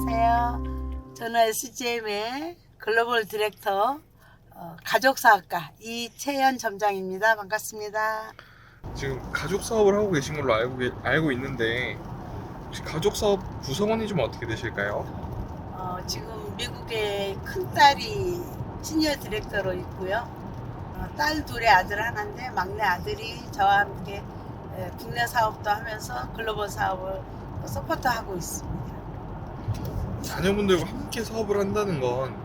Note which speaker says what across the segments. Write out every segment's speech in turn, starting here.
Speaker 1: 안녕하세요. 저는 SGM의 글로벌 디렉터 가족사업가 이채연 점장입니다. 반갑습니다.
Speaker 2: 지금 가족 사업을 하고 계신 걸로 알고 있는데 혹시 가족 사업 구성원이 좀 어떻게 되실까요?
Speaker 1: 지금 미국에 큰딸이 시니어 디렉터로 있고요. 딸 둘의 아들 하나인데 막내 아들이 저와 함께 국내 사업도 하면서 글로벌 사업을 서포트하고 있습니다.
Speaker 2: 자녀분들과 함께 사업을 한다는 건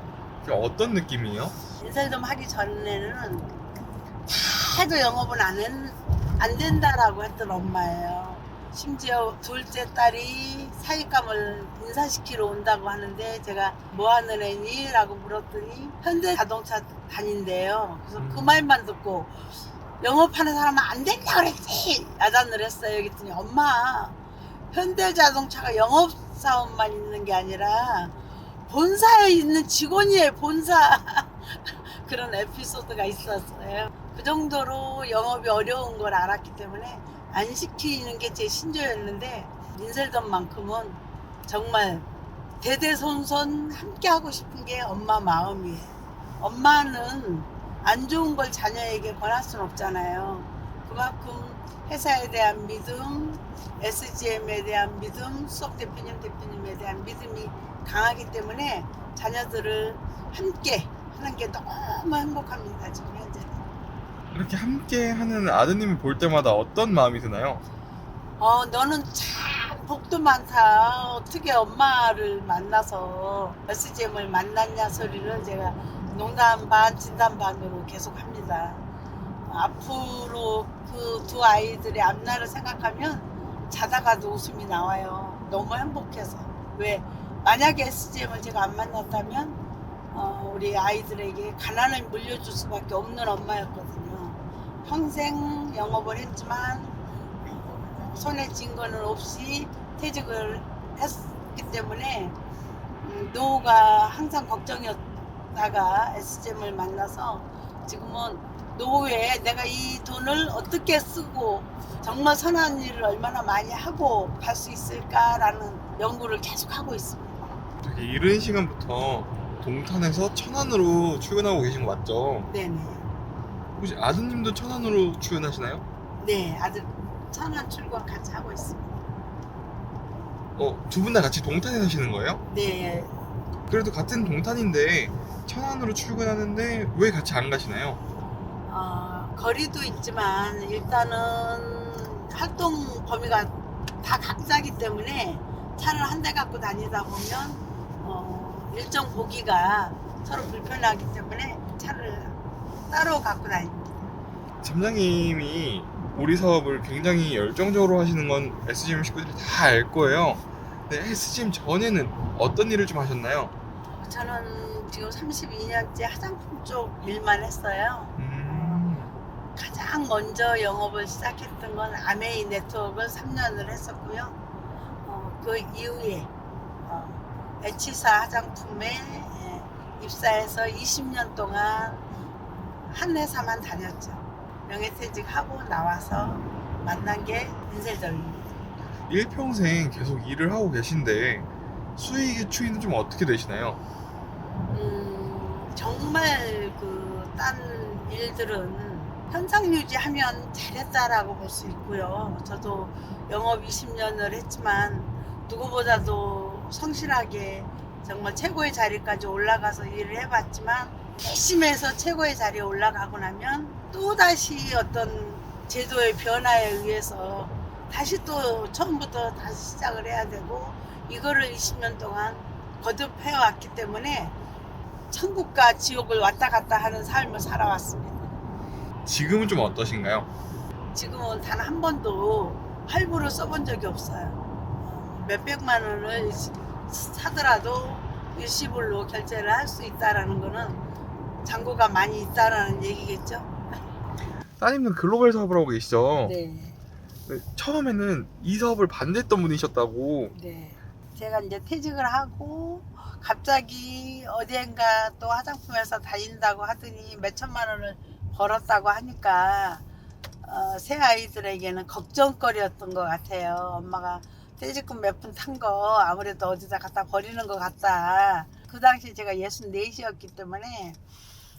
Speaker 2: 어떤 느낌이에요?
Speaker 1: 인설점 하기 전에는 해도 영업은 안 된다라고 했던 엄마예요. 심지어 둘째 딸이 사익감을 인사시키러 온다고 하는데 제가 뭐 하는 애니? 라고 물었더니 현대자동차 다닌대요. 그래서 그 말만 듣고 영업하는 사람은 안 된다 그랬지! 야단을 했어요. 그랬더니 엄마, 현대자동차가 영업사원만 있는 게 아니라 본사에 있는 직원이에요. 본사. 그런 에피소드가 있었어요. 그 정도로 영업이 어려운 걸 알았기 때문에 안 시키는 게 제 신조였는데 인셀덤만큼은 정말 대대손손 함께 하고 싶은 게 엄마 마음이에요. 엄마는 안 좋은 걸 자녀에게 권할 수는 없잖아요. 그만큼 회사에 대한 믿음, SGM에 대한 믿음, 수석 대표님에 대한 믿음이 강하기 때문에 자녀들을 함께 하는 게 너무 행복합니다. 지금 현재.
Speaker 2: 이렇게 함께 하는 아드님을 볼 때마다 어떤 마음이 드나요?
Speaker 1: 너는 참 복도 많다. 어떻게 엄마를 만나서 SGM을 만났냐 소리를 제가 농담 반 진담 반으로 계속 합니다. 앞으로 그 두 아이들의 앞날을 생각하면 자다가도 웃음이 나와요. 너무 행복해서. 왜? 만약에 SGM을 제가 안 만났다면 우리 아이들에게 가난을 물려줄 수밖에 없는 엄마였거든요. 평생 영업을 했지만 손에 쥔 거는 없이 퇴직을 했기 때문에 노후가 항상 걱정이었다가 SGM을 만나서 지금은 노후에 내가 이 돈을 어떻게 쓰고 정말 선한 일을 얼마나 많이 하고 갈 수 있을까라는 연구를 계속 하고 있습니다.
Speaker 2: 되게 이른 시간부터 동탄에서 천안으로 출근하고 계신 거 맞죠?
Speaker 1: 네네.
Speaker 2: 혹시 아드님도 천안으로 출근하시나요?
Speaker 1: 네, 아들 천안 출근 같이 하고 있습니다.
Speaker 2: 두 분 다 같이 동탄에 사시는 거예요?
Speaker 1: 네,
Speaker 2: 그래도 같은 동탄인데 천안으로 출근하는데 왜 같이 안 가시나요?
Speaker 1: 거리도 있지만 일단은 활동 범위가 다 각자기 때문에 차를 한 대 갖고 다니다 보면 일정 보기가 서로 불편하기 때문에 차를 따로 갖고 다닙니다.
Speaker 2: 점장님이 우리 사업을 굉장히 열정적으로 하시는 건 SGM 식구들이 다 알 거예요. 근데 SGM 전에는 어떤 일을 좀 하셨나요?
Speaker 1: 저는 지금 32년째 화장품 쪽 일만 했어요. 가장 먼저 영업을 시작했던 건 아메이 네트워크를 3년을 했었고요. 그 이후에 H사 화장품에 입사해서 20년 동안 한 회사만 다녔죠. 명예퇴직하고 나와서 만난 게 인쇄점입니다.
Speaker 2: 일평생 계속 일을 하고 계신데 수익의 추이는 좀 어떻게 되시나요?
Speaker 1: 정말 딴 일들은 현상 유지하면 잘했다라고 볼 수 있고요. 저도 영업 20년을 했지만 누구보다도 성실하게 정말 최고의 자리까지 올라가서 일을 해봤지만 열심히 해서 최고의 자리에 올라가고 나면 또다시 어떤 제도의 변화에 의해서 다시 또 처음부터 다시 시작을 해야 되고 이거를 20년 동안 거듭해왔기 때문에 천국과 지옥을 왔다 갔다 하는 삶을 살아왔습니다.
Speaker 2: 지금은 좀 어떠신가요?
Speaker 1: 지금은 단 한 번도 할부를 써본 적이 없어요. 몇백만 원을 사더라도 일시불로 결제를 할 수 있다는 거는 잔고가 많이 있다는 얘기겠죠?
Speaker 2: 따님은 글로벌 사업을 하고 계시죠?
Speaker 1: 네.
Speaker 2: 처음에는 이 사업을 반대했던 분이셨다고.
Speaker 1: 네. 제가 이제 퇴직을 하고 갑자기 어디엔가 또 화장품 회사 다닌다고 하더니 몇 천만 원을 벌었다고 하니까 새 아이들에게는 걱정거리였던 것 같아요. 엄마가 떼지금 몇 푼 탄 거 아무래도 어디다 갖다 버리는 것 같다. 그 당시 제가 64이었기 때문에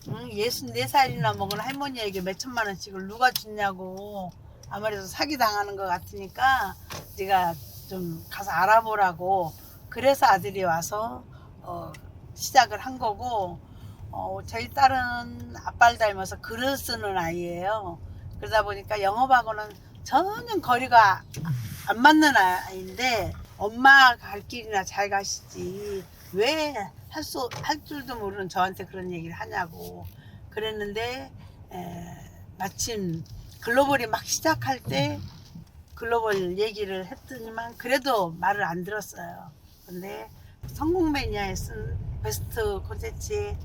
Speaker 1: 64살이나 먹은 할머니에게 몇 천만 원씩을 누가 줬냐고 아무래도 사기 당하는 것 같으니까 네가 좀 가서 알아보라고 그래서 아들이 와서 시작을 한 거고 저희 딸은 아빠를 닮아서 글을 쓰는 아이예요. 그러다 보니까 영업하고는 전혀 거리가 안 맞는 아이인데 엄마 갈 길이나 잘 가시지 왜 할 줄도 모르는 저한테 그런 얘기를 하냐고 그랬는데 마침 글로벌이 막 시작할 때 글로벌 얘기를 했더니만 그래도 말을 안 들었어요. 근데 성공 매니아에 쓴 베스트 콘텐츠에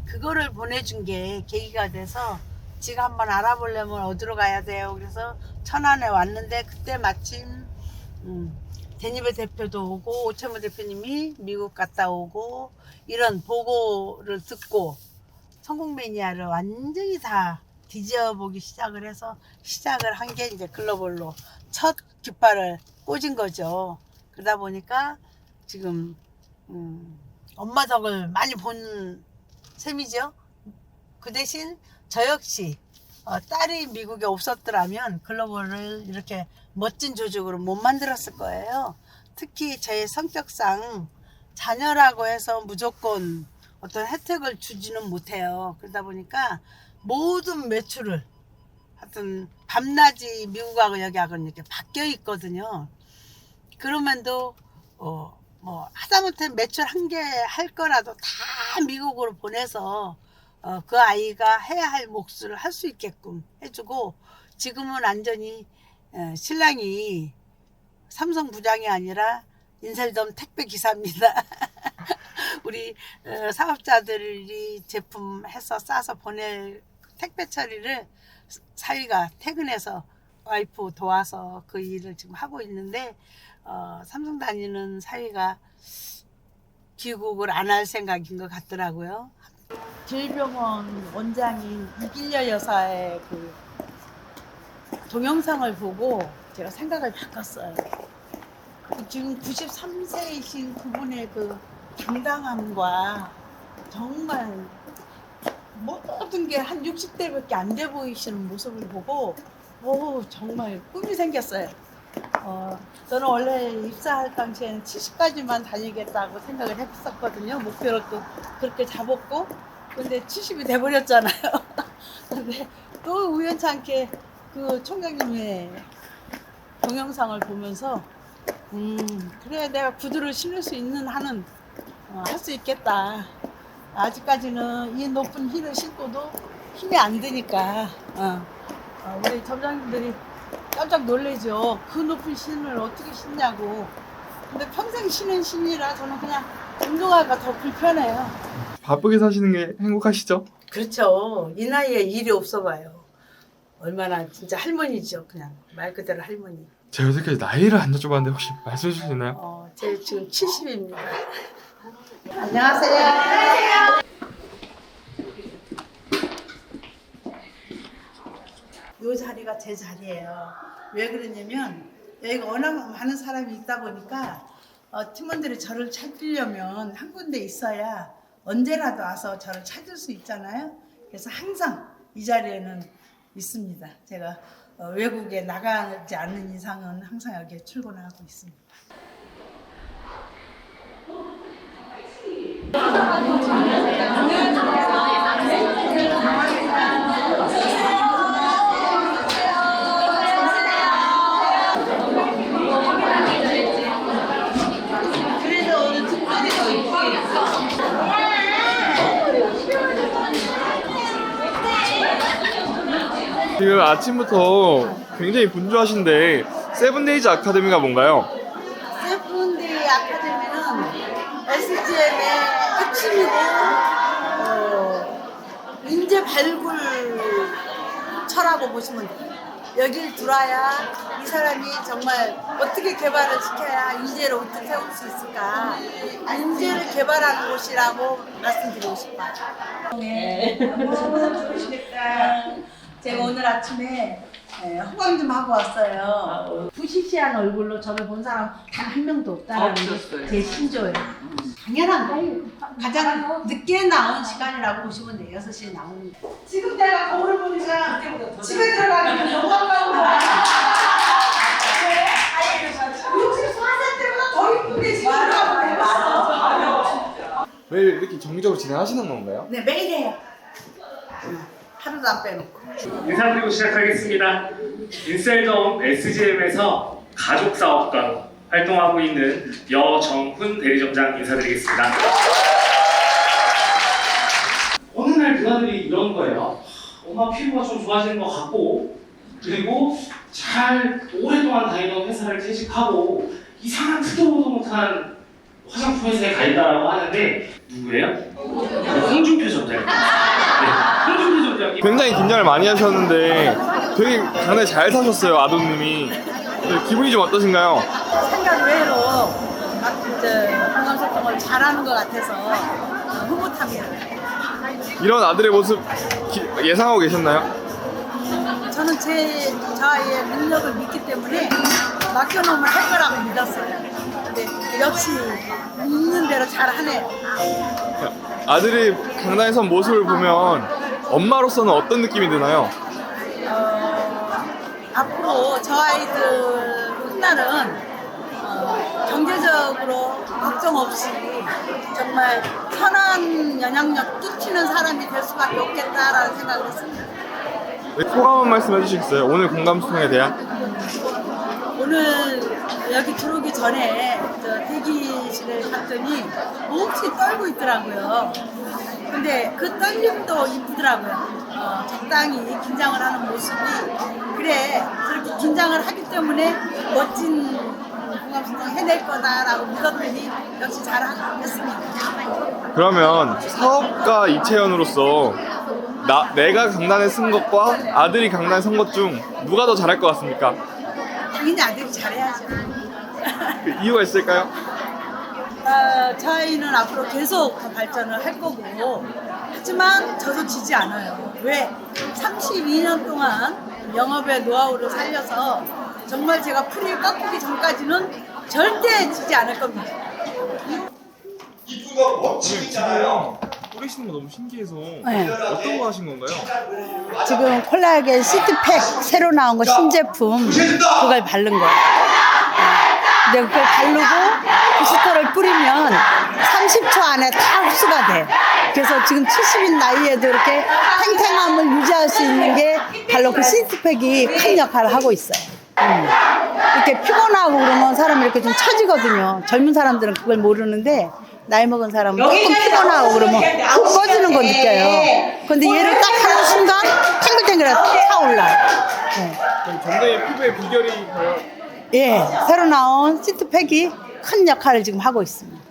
Speaker 1: 그거를 보내준 게 계기가 돼서 지가 한번 알아보려면 어디로 가야 돼요. 그래서 천안에 왔는데 그때 마침 데니베 대표도 오고 오채무 대표님이 미국 갔다 오고 이런 보고를 듣고 성공 매니아를 완전히 다 뒤져보기 시작을 해서 시작을 한 게 이제 글로벌로 첫 깃발을 꽂은 거죠. 그러다 보니까 지금 엄마 덕을 많이 본 셈이죠. 그 대신 저 역시 딸이 미국에 없었더라면 글로벌을 이렇게 멋진 조직으로 못 만들었을 거예요. 특히 제 성격상 자녀라고 해서 무조건 어떤 혜택을 주지는 못해요. 그러다 보니까 모든 매출을 하여튼 밤낮이 미국하고 여기하고는 이렇게 바뀌어 있거든요. 그러면도 뭐 하다못해 매출 한 개 할 거라도 다 미국으로 보내서 그 아이가 해야 할 몫을 할 수 있게끔 해주고 지금은 완전히 신랑이 삼성 부장이 아니라 인셀덤 택배 기사입니다. 우리 사업자들이 제품 해서 싸서 보낼 택배 처리를 사위가 퇴근해서 와이프 도와서 그 일을 지금 하고 있는데 삼성 다니는 사위가 귀국을 안 할 생각인 것 같더라고요. 길병원 원장인 이길려 여사의 그 동영상을 보고 제가 생각을 바꿨어요. 지금 93세이신 그분의 그 당당함과 정말 모든 게 한 60대밖에 안 돼 보이시는 모습을 보고 정말 꿈이 생겼어요. 저는 원래 입사할 당시에는 70까지만 다니겠다고 생각을 했었거든요. 목표를 또 그렇게 잡았고 근데 70이 돼버렸잖아요. 근데 또 우연찮게 그 총장님의 동영상을 보면서 그래 내가 구두를 신을 수 있는 한은 할 수 있겠다. 아직까지는 이 높은 힐을 신고도 힘이 안 드니까 우리 점장님들이 깜짝 놀라죠. 그 높은 신을 어떻게 신냐고. 근데 평생 신은 신이라 저는 그냥 운동화가 더 불편해요.
Speaker 2: 바쁘게 사시는 게 행복하시죠?
Speaker 1: 그렇죠. 이 나이에 일이 없어 봐요. 얼마나 진짜 할머니죠. 그냥 말 그대로 할머니.
Speaker 2: 제가 여태까지 나이를 안 여쭤봤는데 혹시 말씀해 주실 수 있나요?
Speaker 1: 제 지금 70입니다. 안녕하세요. 이 자리가 제 자리예요. 왜 그러냐면 여기가 워낙 많은 사람이 있다 보니까 팀원들이 저를 찾으려면 한 군데 있어야 언제라도 와서 저를 찾을 수 있잖아요. 그래서 항상 이 자리에는 있습니다. 제가 외국에 나가지 않는 이상은 항상 여기에 출근하고 있습니다.
Speaker 2: 지금 아침부터 굉장히 분주하신데 세븐데이즈 아카데미가 뭔가요?
Speaker 1: 세븐데이 아카데미는 SGM의 핵심이고 인재 발굴처라고 보시면 돼요. 여길 들어와야 이 사람이 정말 어떻게 개발을 시켜야 인재를 어떻게 세울 수 있을까, 인재를 개발하는 곳이라고 말씀드리고 싶어요. 네. 좋으시겠다. 제가 오늘 아침에 호강 좀 하고 왔어요. 2시 시시한 얼굴로 저를 본 사람 단 한 명도 없다라는 게 제 신조예요. 당연한 거예요. 가장 늦게 나온 시간이라고 보시면 돼요. 6시에 나오는 거. 지금 내가 거울을 보니까 집에 들어가기는 너무 아까운 거야. 64세 때보다 더 이쁘게 지금 들어가면 맞아.
Speaker 2: 매일 이렇게 정기적으로 진행하시는 건가요?
Speaker 1: 네, 매일 해요. 하루도 안 빼놓고.
Speaker 3: 인사드리고 시작하겠습니다. 인셀덤 SGM에서 가족사업가 활동하고 있는 여정훈 대리점장 인사드리겠습니다. 어느 날 누나들이 이런 거예요. 엄마 피부가 좀 좋아지는 것 같고, 그리고 잘 오랫동안 다니던 회사를 퇴직하고 이상한 듣도 보도 못한 화장품 회사에 가 있다라고 하는데 누구예요? 홍준표 점장. 네, 홍준표 점장님.
Speaker 2: 굉장히 긴장을 많이 하셨는데 되게 강남에 잘 사셨어요, 아드님이. 네, 기분이 좀 어떠신가요?
Speaker 1: 생각 외로 공감소통을 잘하는 것 같아서 흐뭇합니다.
Speaker 2: 이런 아들의 모습 예상하고 계셨나요?
Speaker 1: 저는 저의 능력을 믿기 때문에 맡겨놓으면 할 거라고 믿었어요. 근데 역시 믿는 대로 잘하네요.
Speaker 2: 아들이 강남에서 모습을 보면 엄마로서는 어떤 느낌이 드나요?
Speaker 1: 앞으로 저 아이들 훗날은 경제적으로 걱정 없이 정말 선한 영향력 끼치는 사람이 될 수밖에 없겠다라는 생각을 했습니다.
Speaker 2: 네, 소감 한 말씀 해주시겠어요? 오늘 공감소통에 대한?
Speaker 1: 오늘 여기 들어오기 전에 저 대기실에 갔더니 몹시 떨고 있더라고요. 근데 그 떨림도 이쁘더라고요. 적당히 긴장을 하는 모습이 그래 저렇게 긴장을 하기 때문에 멋진 공감소통 해낼 거다라고 믿었더니 역시 잘했습니다.
Speaker 2: 그러면 사업가 이채연으로서 내가 강단에 쓴 것과 아들이 강단에 선 것 중 누가 더 잘할 것 같습니까?
Speaker 1: 당연히 아들이 잘해야죠.
Speaker 2: 그 이유가 있을까요?
Speaker 1: 저희는 앞으로 계속 더 발전을 할 거고 하지만 저도 지지 않아요. 왜? 32년 동안 영업의 노하우를 살려서 정말 제가 풀을 깎기 전까지는 절대 지지 않을 겁니다.
Speaker 4: 이쁘고 멋지잖아요.
Speaker 2: 뿌리시는 거 너무 신기해서
Speaker 1: 네.
Speaker 2: 어떤 거 하신 건가요?
Speaker 1: 지금 콜라겐 시트팩 새로 나온 거 신제품 그걸 바른 거예요. 근데 그걸 바르고 부스터를 뿌리면 30초 안에 다 흡수가 돼. 그래서 지금 70인 나이에도 이렇게 탱탱함을 유지할 수 있는 게 바로 그 시트팩이 큰 역할을 하고 있어요. 이렇게 피곤하고 그러면 사람이 이렇게 좀 처지거든요. 젊은 사람들은 그걸 모르는데 나이 먹은 사람은 조금 피곤하고 그러면 훅 꺼지는 거 느껴요. 근데 얘를 딱 하는 순간 탱글탱글해 타올라요. 네.
Speaker 2: 그럼 정대의 피부의 비결이 과연
Speaker 1: 예, 새로 나온 시트팩이 큰 역할을 지금 하고 있습니다.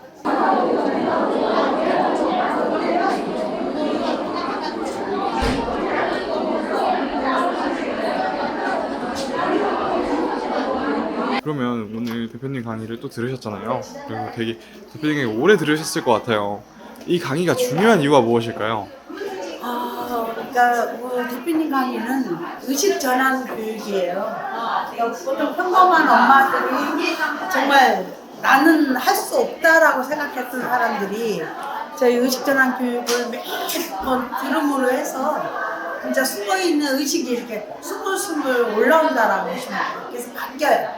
Speaker 2: 그러면 오늘 대표님 강의를 또 들으셨잖아요. 그리고 되게 대표님이 오래 들으셨을 것 같아요. 이 강의가 중요한 이유가 무엇일까요?
Speaker 1: 그러니까 대표님 강의는 의식 전환 교육이에요. 그러니까 보통 평범한 엄마들이 정말 나는 할 수 없다라고 생각했던 사람들이 저희 의식 전환 교육을 매번 들음으로 해서 진짜 숨어 있는 의식이 이렇게 스물스물 올라온다라고 보시면 돼요. 그래서 바뀌어요.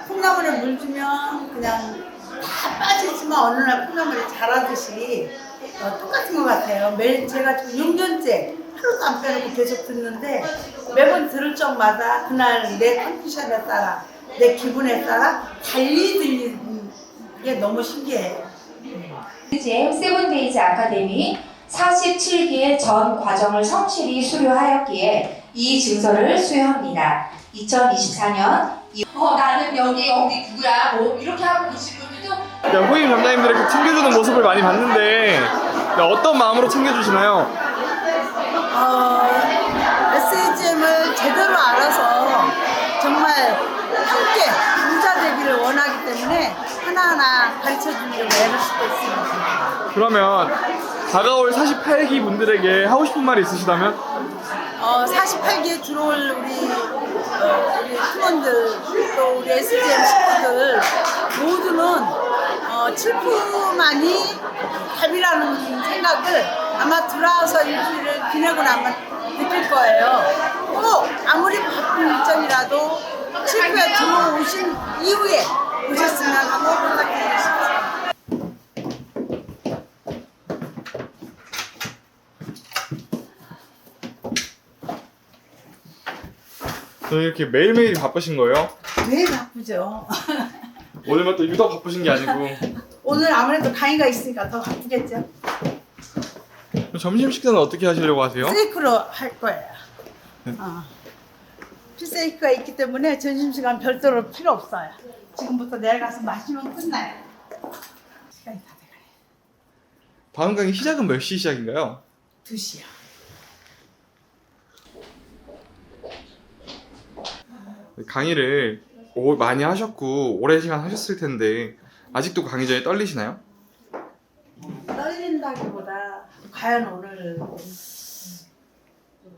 Speaker 1: 콩나물에 물 주면 그냥 다 빠지지만 어느 날 콩나물이 자라듯이 똑같은 것 같아요. 매일 제가 지금 6년째 하루도 안 빼놓고 계속 듣는데 매번 들을 적마다 그날 내 컨디션에 따라 내 기분에 따라 달리 들리는 게 너무 신기해요.
Speaker 5: SGM 세븐데이즈 아카데미 47기의 전 과정을 성실히 수료하였기에 이 증서를 수여합니다. 2024년 나는 여기 누구야 뭐 이렇게 하고 계신 분들도
Speaker 2: 후임 점장님들이 이렇게 챙겨주는 모습을 많이 봤는데 어떤 마음으로 챙겨주시나요?
Speaker 1: SGM을 제대로 알아서 정말 함께 부자 되기를 원하기 때문에 하나하나 가르쳐주려고 애를 쓰고 있습니다.
Speaker 2: 그러면 다가올 48기 분들에게 하고 싶은 말이 있으시다면?
Speaker 1: 48기에 들어올 우리 우리 팀원들 또 우리 SGM 식구들 모두는 칠푸만이 답이라는 생각을 아마 들어와서 일주일을 지내고 나면 느낄 거예요. 꼭 아무리 바쁜 일정이라도 칠푸에 들어오신 이후에 오셨으면 하고 부탁드리겠습니다.
Speaker 2: 저는 이렇게 매일매일 바쁘신 거예요?
Speaker 1: 왜 바쁘죠?
Speaker 2: 오늘만 또 유독 바쁘신 게 아니고.
Speaker 1: 오늘 아무래도 강의가 있으니까 더 바쁘겠죠?
Speaker 2: 점심 식사는 어떻게 하시려고 하세요?
Speaker 1: 필세이크로 할 거예요. 필세이크가 있기 때문에 점심시간 별도로 필요 없어요. 지금부터 내려가서 마시면 끝나요. 시간이 다 돼가요.
Speaker 2: 다음 강의 시작은 몇 시 시작인가요?
Speaker 1: 2시요.
Speaker 2: 강의를 많이 하셨고 오랜 시간 하셨을 텐데 아직도 강의 전에 떨리시나요?
Speaker 1: 떨린다기보다 과연 오늘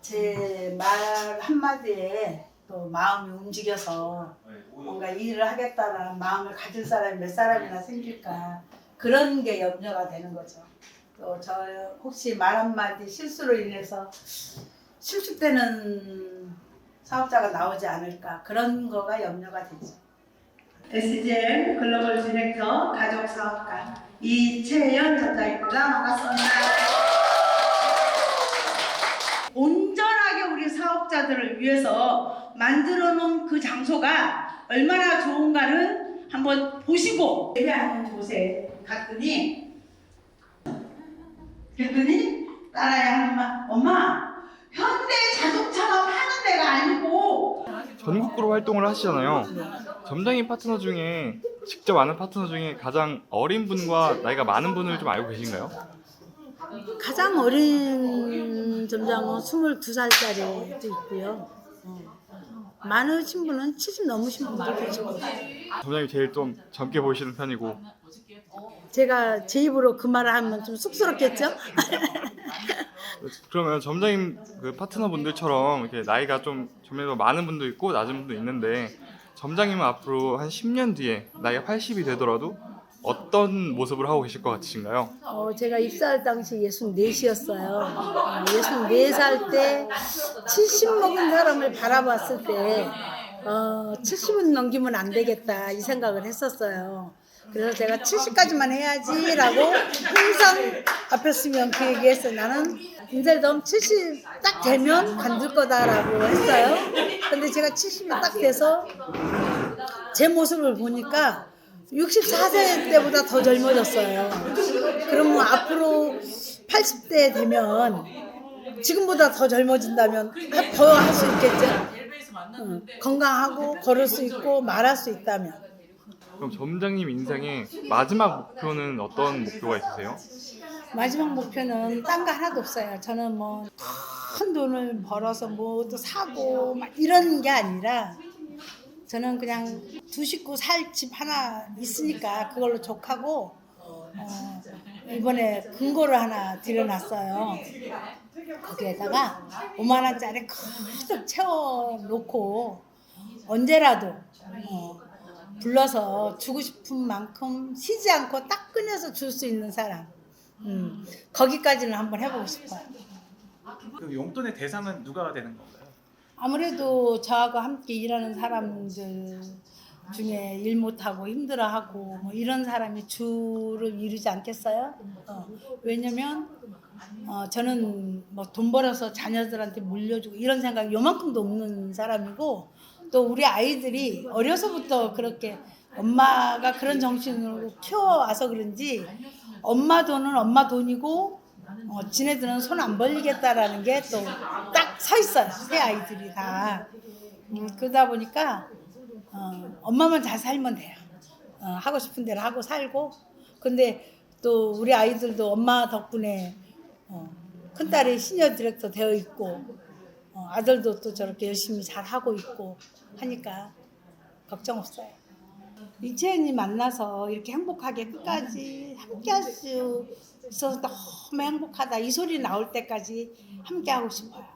Speaker 1: 제 말 한마디에 또 마음이 움직여서 뭔가 일을 하겠다는 마음을 가질 사람이 몇 사람이나 생길까 그런 게 염려가 되는 거죠. 또 저 혹시 말 한마디 실수로 인해서 실축되는 사업자가 나오지 않을까 그런 거가 염려가 되죠. SGM 글로벌 디렉터 가족사업가 이채연 전장입니다. 반갑습니다. 온전하게 우리 사업자들을 위해서 만들어 놓은 그 장소가 얼마나 좋은가를 한번 보시고 예배하는 곳에 갔더니 그랬더니 딸아이 하나만 엄마 현대 자동차가 파는 데가 아니고
Speaker 2: 전국구로 활동을 하시잖아요. 점장님 파트너 중에 직접 아는 파트너 중에 가장 어린 분과 나이가 많은 분을 좀 알고 계신가요?
Speaker 1: 가장 어린 점장은 22살짜리도 있고요. 많으신 분은 70 넘으신 분도 계시고.
Speaker 2: 점장님 제일 좀 젊게 보이시는 편이고.
Speaker 1: 제가 제 입으로 그 말을 하면 좀 쑥스럽겠죠?
Speaker 2: 그러면 점장님 그 파트너 분들처럼 이렇게 나이가 좀 점점 많은 분도 있고 낮은 분도 있는데 점장님은 앞으로 한 10년 뒤에 나이가 80이 되더라도 어떤 모습을 하고 계실 것 같으신가요?
Speaker 1: 제가 입사할 당시 64이었어요. 64살 때 70 먹은 사람을 바라봤을 때 70은 넘기면 안 되겠다 이 생각을 했었어요. 그래서 제가 70까지만 해야지라고 항상 앞에 쓰면 그 얘기했어요. 나는 인생덤 70 딱 되면 간둘 거다라고 했어요. 근데 제가 70이 딱 돼서 제 모습을 보니까 64세 때보다 더 젊어졌어요. 그러면 앞으로 80대 되면 지금보다 더 젊어진다면 더 할 수 있겠죠? 건강하고 걸을 수 있고 말할 수 있다면.
Speaker 2: 그럼 점장님 인생의 마지막 목표는 어떤 목표가 있으세요?
Speaker 1: 마지막 목표는 딴 거 하나도 없어요. 저는 뭐 큰 돈을 벌어서 뭐 또 사고 막 이런 게 아니라 저는 그냥 두 식구 살 집 하나 있으니까 그걸로 족하고 이번에 금고를 하나 들여놨어요. 거기에다가 5만 원짜리 가득 채워놓고 언제라도 불러서 주고 싶은 만큼 쉬지 않고 딱 끊어서 줄 수 있는 사람. 거기까지는 한번 해보고 싶어요.
Speaker 4: 그 용돈의 대상은 누가 되는 건가요?
Speaker 1: 아무래도 저하고 함께 일하는 사람들 중에 일 못하고 힘들어하고 뭐 이런 사람이 주를 이루지 않겠어요? 왜냐면 저는 뭐 돈 벌어서 자녀들한테 물려주고 이런 생각이 요만큼도 없는 사람이고 또 우리 아이들이 어려서부터 그렇게 엄마가 그런 정신으로 키워와서 그런지 엄마 돈은 엄마 돈이고 지네들은 손 안 벌리겠다라는 게 또 딱 서 있어요. 새 아이들이 다. 그러다 보니까 엄마만 잘 살면 돼요. 하고 싶은 대로 하고 살고. 근데 또 우리 아이들도 엄마 덕분에 큰딸이 시니어 디렉터 되어 있고 아들도 또 저렇게 열심히 잘 하고 있고 하니까 걱정 없어요. 이채연이 만나서 이렇게 행복하게 끝까지 함께 할 수 있어서 너무 행복하다 이 소리 나올 때까지 함께 하고 싶어요.